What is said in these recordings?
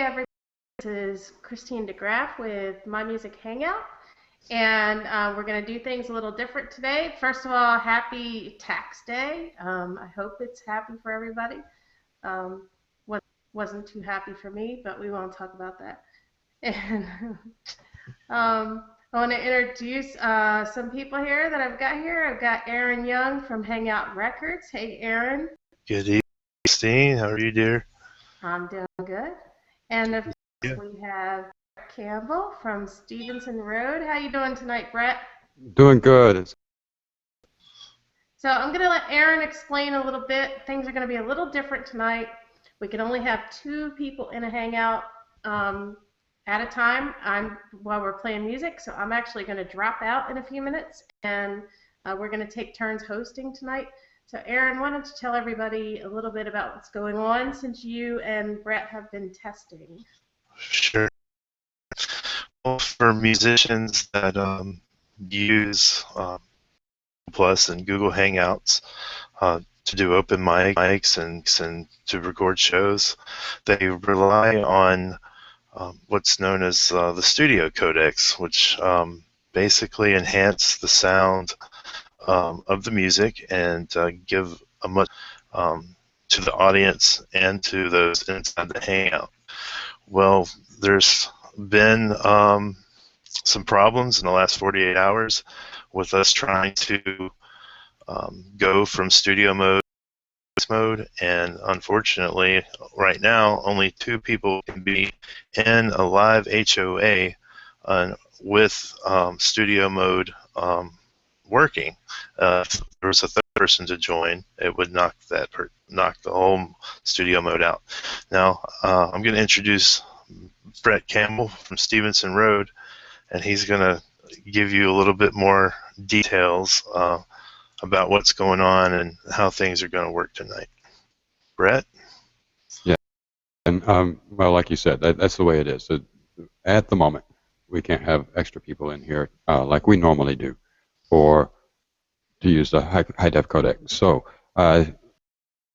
everybody. This is Christine DeGraff with My Music Hangout, and we're going to do things a little different today. First of all, happy tax day. I hope it's happy for everybody. Wasn't too happy for me, but we won't talk about that. And I want to introduce some people here that I've got here. I've got Aaron Young from Hangout Records. Hey, Aaron. Good evening, Christine. How are you, dear? I'm doing good. And of course, we have Brett Campbell from Stevenson Road. How you doing tonight, Brett? Doing good. So I'm going to let Aaron explain a little bit. Things are going to be a little different tonight. We can only have 2 people in a Hangout at a time while we're playing music. So I'm actually going to drop out in a few minutes, and we're going to take turns hosting tonight. So Aaron, why don't you tell everybody a little bit about what's going on since you and Brett have been testing? Sure. Well, for musicians that use Plus and Google Hangouts to do open mics and to record shows, they rely on what's known as the studio codecs, which basically enhance the sound of the music and give a much to the audience and to those inside the Hangout. Well, there's been some problems in the last 48 hours with us trying to go from studio mode to mode, and unfortunately, right now, only 2 people can be in a live HOA with studio mode working. If there was a third person to join, it would knock the whole studio mode out. Now, I'm going to introduce Brett Campbell from Stevenson Road, and he's going to give you a little bit more details about what's going on and how things are going to work tonight. Brett? Yeah, and well, like you said, that's the way it is. So at the moment, we can't have extra people in here like we normally do, or to use the high def codec. So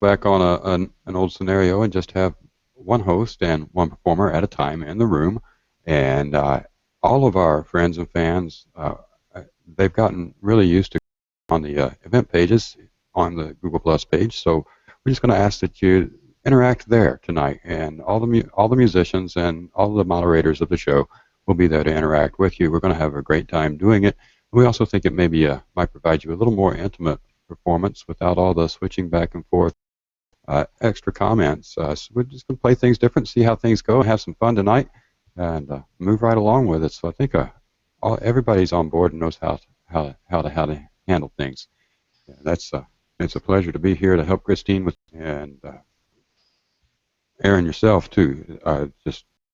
back on an old scenario and just have one host and one performer at a time in the room, and all of our friends and fans, they've gotten really used to on the event pages on the Google Plus page. So we're just going to ask that you interact there tonight, and all the musicians and all the moderators of the show will be there to interact with you. We're going to have a great time doing it. We also think it maybe might provide you a little more intimate performance without all the switching back and forth, extra comments. So we're just going to play things different, see how things go, and have some fun tonight, and move right along with it. So I think everybody's on board and knows how to handle things. Yeah, it's a pleasure to be here to help Christine with, and Aaron yourself too.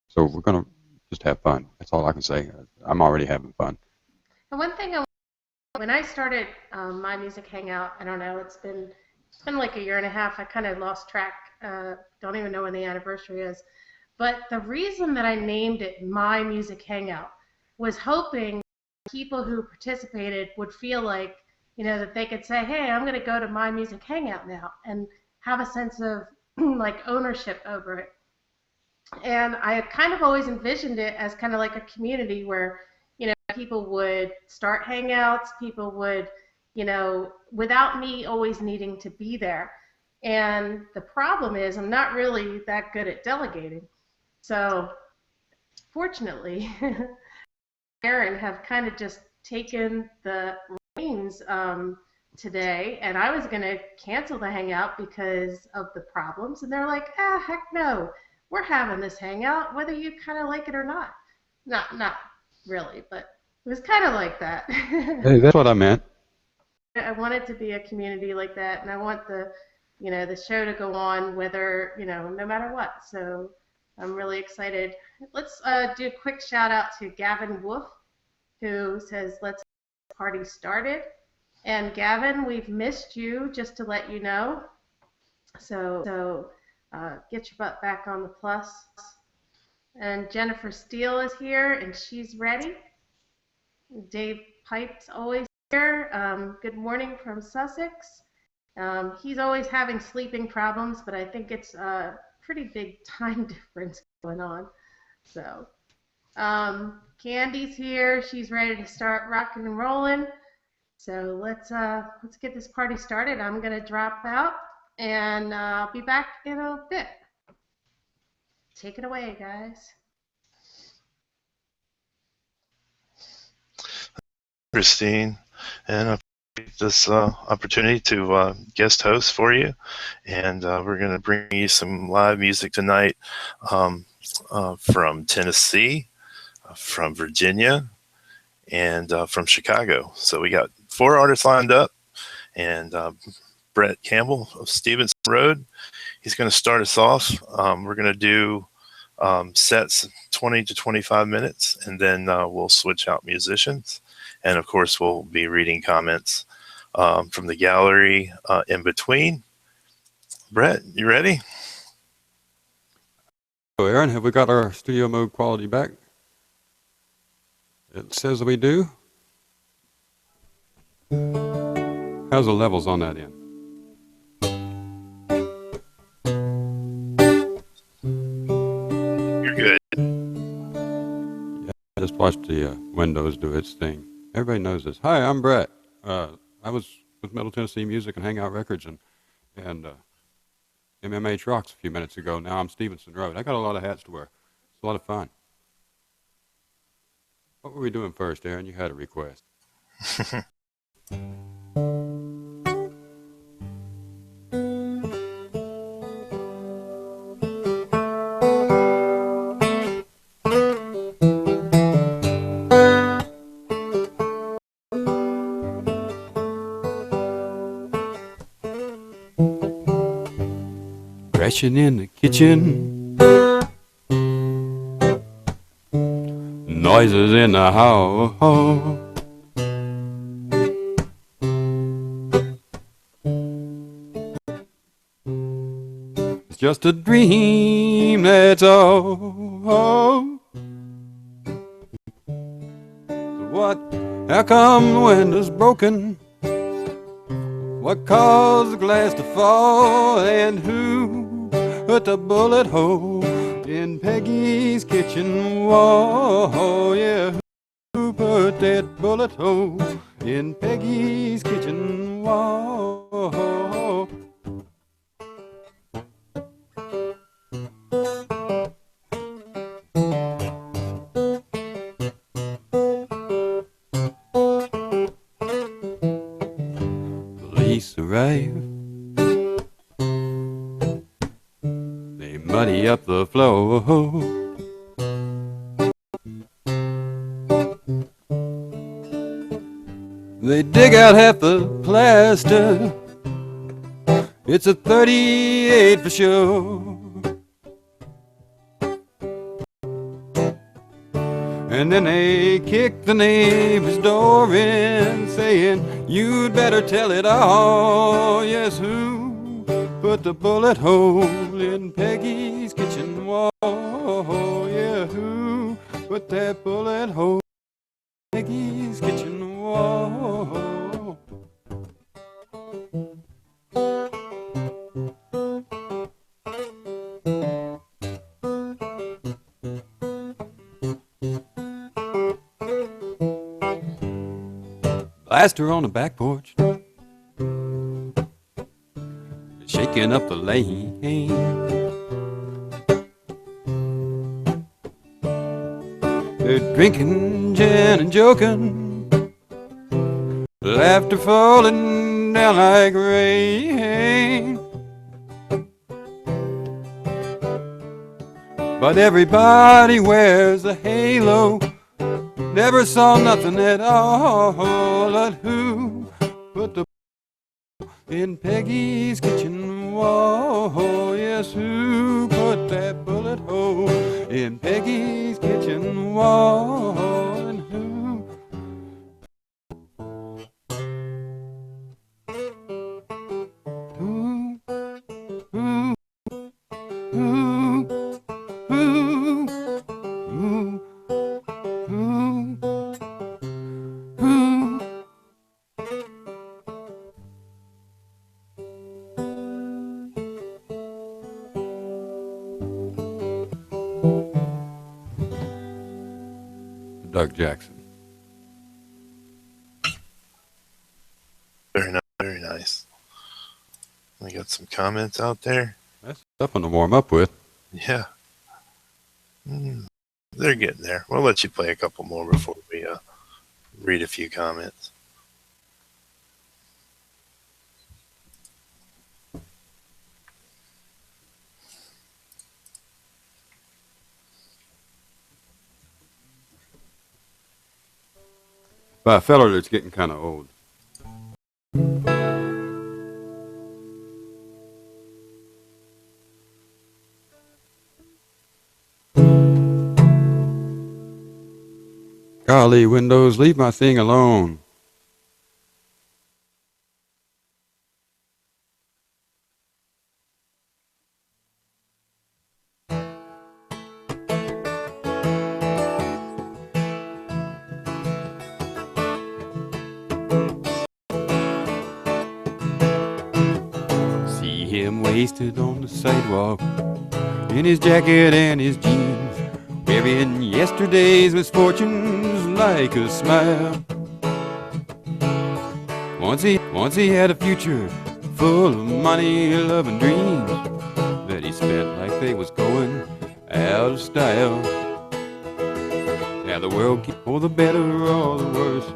So we're going to just have fun. That's all I can say. I'm already having fun. And one thing, when I started My Music Hangout, I don't know, it's been like a year and a half. I kind of lost track. Don't even know when the anniversary is. But the reason that I named it My Music Hangout was hoping people who participated would feel like, that they could say, hey, I'm going to go to My Music Hangout now, and have a sense of like ownership over it. And I had kind of always envisioned it as kind of like a community where, people would start Hangouts, people would, without me always needing to be there. And the problem is I'm not really that good at delegating. So fortunately, Aaron have kind of just taken the reins today, and I was going to cancel the Hangout because of the problems. And they're like, heck no, we're having this Hangout, whether you kind of like it or not. Not really, but it was kind of like that. Hey, that's what I meant. I want it to be a community like that, and I want the show to go on whether, no matter what. So I'm really excited. Let's do a quick shout out to Gavin Wolf, who says, let's get the party started. And Gavin, we've missed you, just to let you know. So get your butt back on the plus. And Jennifer Steele is here, and she's ready. Dave Pipe's always here. Good morning from Sussex. He's always having sleeping problems, but I think it's a pretty big time difference going on. So, Candy's here. She's ready to start rocking and rolling. So let's get this party started. I'm gonna drop out and I'll be back in a bit. Take it away, guys. Christine, and I appreciate this opportunity to guest host for you. And we're going to bring you some live music tonight from Tennessee, from Virginia, and from Chicago. So we got 4 artists lined up, and Brett Campbell of Stevenson Road, he's going to start us off. We're going to do sets 20 to 25 minutes, and then we'll switch out musicians. And of course, we'll be reading comments from the gallery in between. Brett, you ready? So, Aaron, have we got our studio mode quality back? It says we do. How's the levels on that end? You're good. Yeah, just watch the Windows do its thing. Everybody knows this. Hi, I'm Brett. I was with Middle Tennessee Music and Hangout Records and MMHRocks a few minutes ago. Now I'm Stevenson Road. I got a lot of hats to wear. It's a lot of fun. What were we doing first, Aaron? You had a request. Crashing in the kitchen, noises in the hall. It's just a dream, that's all. So what? How come the window's broken? What caused the glass to fall? And who put the bullet hole in Peggy's kitchen wall? Yeah, who put that bullet hole in Peggy's kitchen wall? Police arrive. They muddy up the floor. They dig out half the plaster. It's a 38 for sure. And then they kick the neighbor's door in, saying, you'd better tell it all. Yes, who put the bullet hole in Peggy's kitchen wall? Yeah, who put that bullet hole in Peggy's kitchen wall? Blaster on the back porch, shaking up the lane. They're drinking gin and joking, laughter falling down like rain. But everybody wears a halo, never saw nothing at all. But who put the in Peggy's kitchen wall? Yes, who put that bullet hole in Peggy's kitchen wall? And who? Who? Who? Who? Who? Who? Who? Doug Jackson. Very nice. Very nice. We got some comments out there. That's something to warm up with. Yeah. They're getting there. We'll let you play a couple more before we read a few comments. By a feller that's getting kind of old. Golly, Windows, leave my thing alone. See him wasted on the sidewalk in his jacket and his jeans, wearing yesterday's misfortunes like a smile. Once he had a future full of money, love, and dreams that he spent like they was going out of style. Now the world keeps for the better or the worse,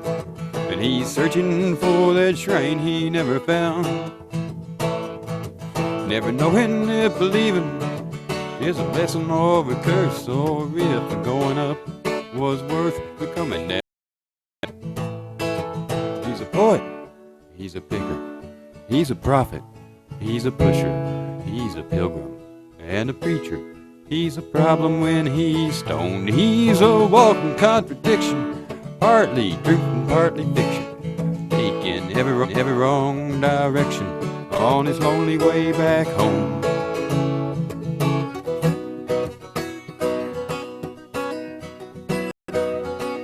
and he's searching for that shrine he never found. Never knowing if believing is a blessing or a curse, or if the going up was worth the coming down. He's a poet, he's a picker, he's a prophet, he's a pusher, he's a pilgrim and a preacher. He's a problem when he's stoned. He's a walking contradiction, partly truth and partly fiction, taking every wrong direction on his lonely way back home.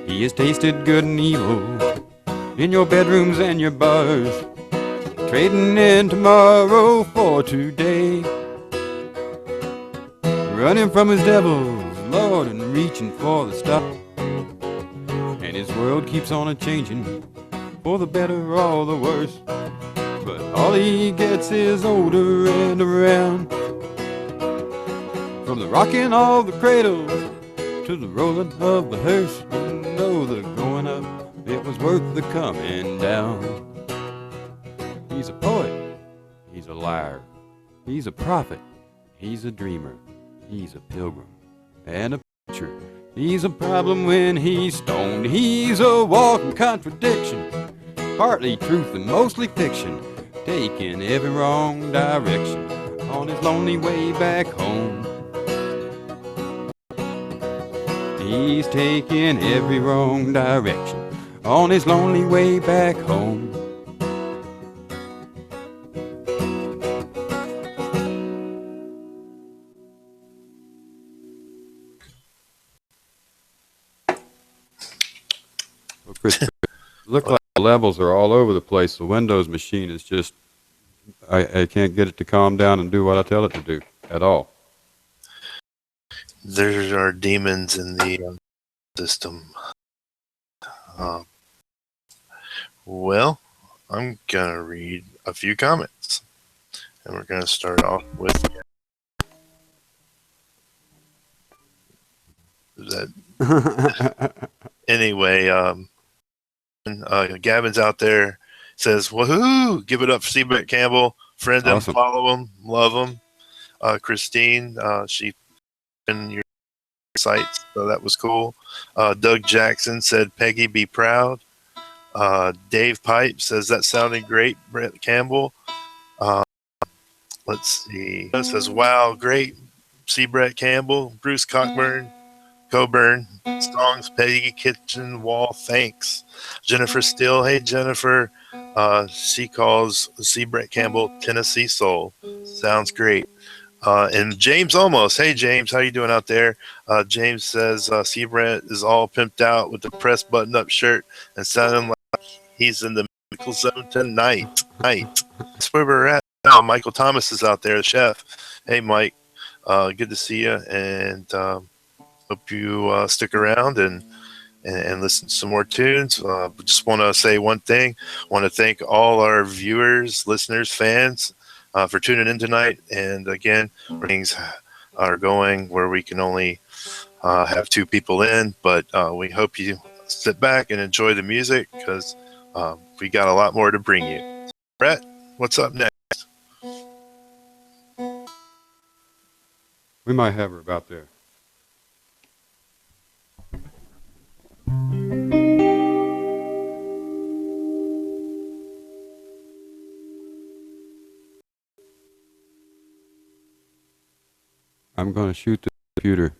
He has tasted good and evil in your bedrooms and your bars, trading in tomorrow for today, running from his devils, Lord, and reaching for the stars. And his world keeps on a-changing, for the better or the worse, but all he gets is older and around. From the rocking of the cradle to the rolling of the hearse, you know the going up, it was worth the coming down. He's a poet, he's a liar, he's a prophet, he's a dreamer, he's a pilgrim and a preacher. He's a problem when he's stoned. He's a walking contradiction, partly truth and mostly fiction, taking every wrong direction on his lonely way back home. He's taking every wrong direction on his lonely way back home. Well, Chris, look like the levels are all over the place. The Windows machine is just, I can't get it to calm down and do what I tell it to do at all. There are demons in the system. Well, I'm going to read a few comments. And we're going to start off with... Anyway, Gavin's out there, says, woohoo! Give it up for Seabreak Campbell. Friend him, Awesome. follow him, love him. Christine, she in your sites, so that was cool. Doug Jackson said, Peggy, be proud. Dave Pipe says, that sounded great, Brett Campbell. Let's see. It says, wow, great. See Brett Campbell, Bruce Coburn, songs, Peggy Kitchen Wall, thanks. Jennifer Steele, hey Jennifer. She calls C. Brett Campbell Tennessee Soul. Sounds great. And James Almost, hey James, how you doing out there? James says C. Brett is all pimped out with the press button up shirt and sounding like he's in the medical zone tonight. That's where we're at now. Michael Thomas is out there, the chef. Hey Mike, good to see you, and hope you stick around and and listen to some more tunes. Just want to say one thing. Want to thank all our viewers, listeners, fans for tuning in tonight. And again, things are going where we can only have 2 people in, but we hope you sit back and enjoy the music because we got a lot more to bring you. Brett, what's up next? We might have her about there. I'm going to shoot the computer.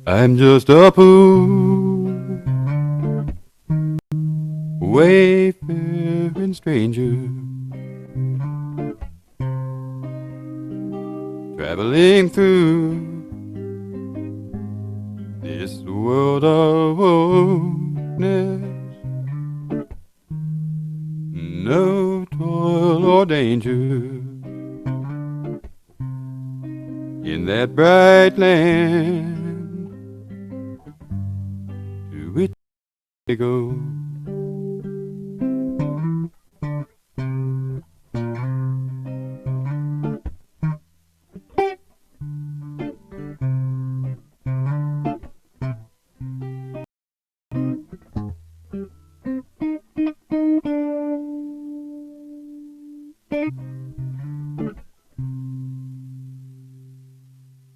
I'm just a fool, wayfaring stranger, traveling through this world of wokeness. No toil or danger in that bright land to which I go.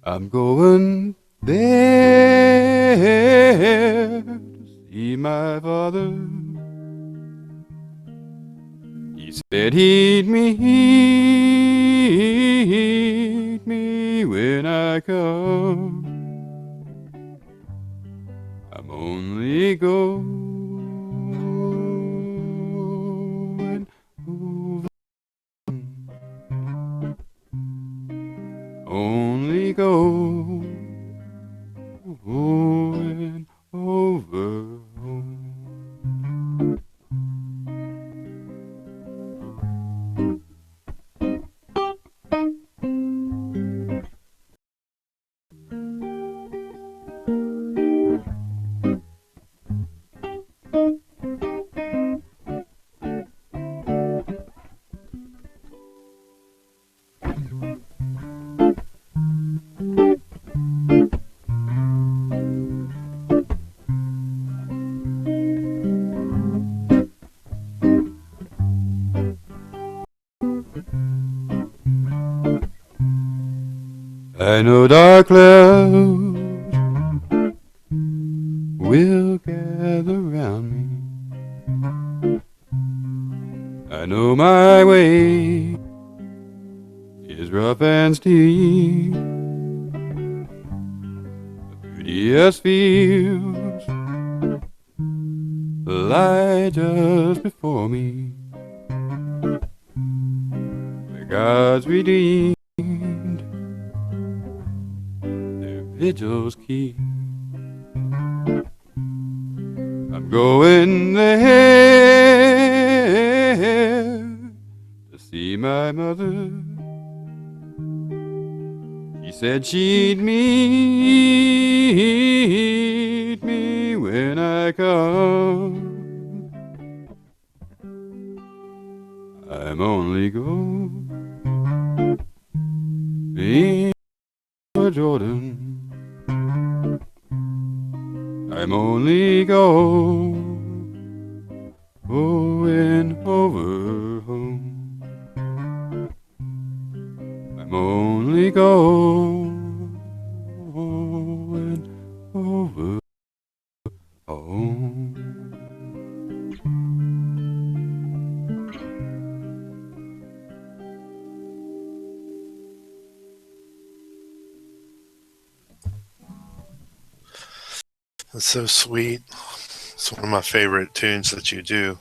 I'm going there to see my father. He said he'd meet me when I come. I'm only going over. Only going over home. I know dark clouds will gather round me. I know my way is rough and steep. The beauteous fields lie just before me. The gods redeemed their vigils keep. I'm going there to see my mother. She said she'd meet me when I come. I'm only going for Jordan. I'm only going over home. I'm only going over home. That's so sweet. It's one of my favorite tunes that you do.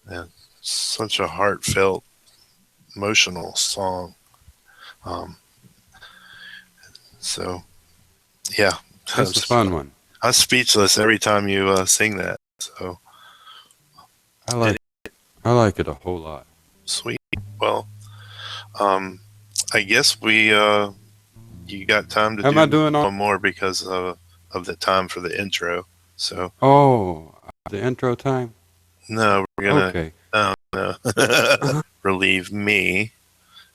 And such a heartfelt, emotional song. Um, so, yeah, It's a fun one. I'm speechless every time you sing that. So I like it a whole lot. sweet. Well, I guess you got time to How am do I doing on? one more because of the time for the intro. So Oh, the intro time. no, we're gonna Okay. no, relieve me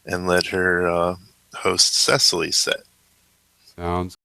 and let her host Cecily's set. Sounds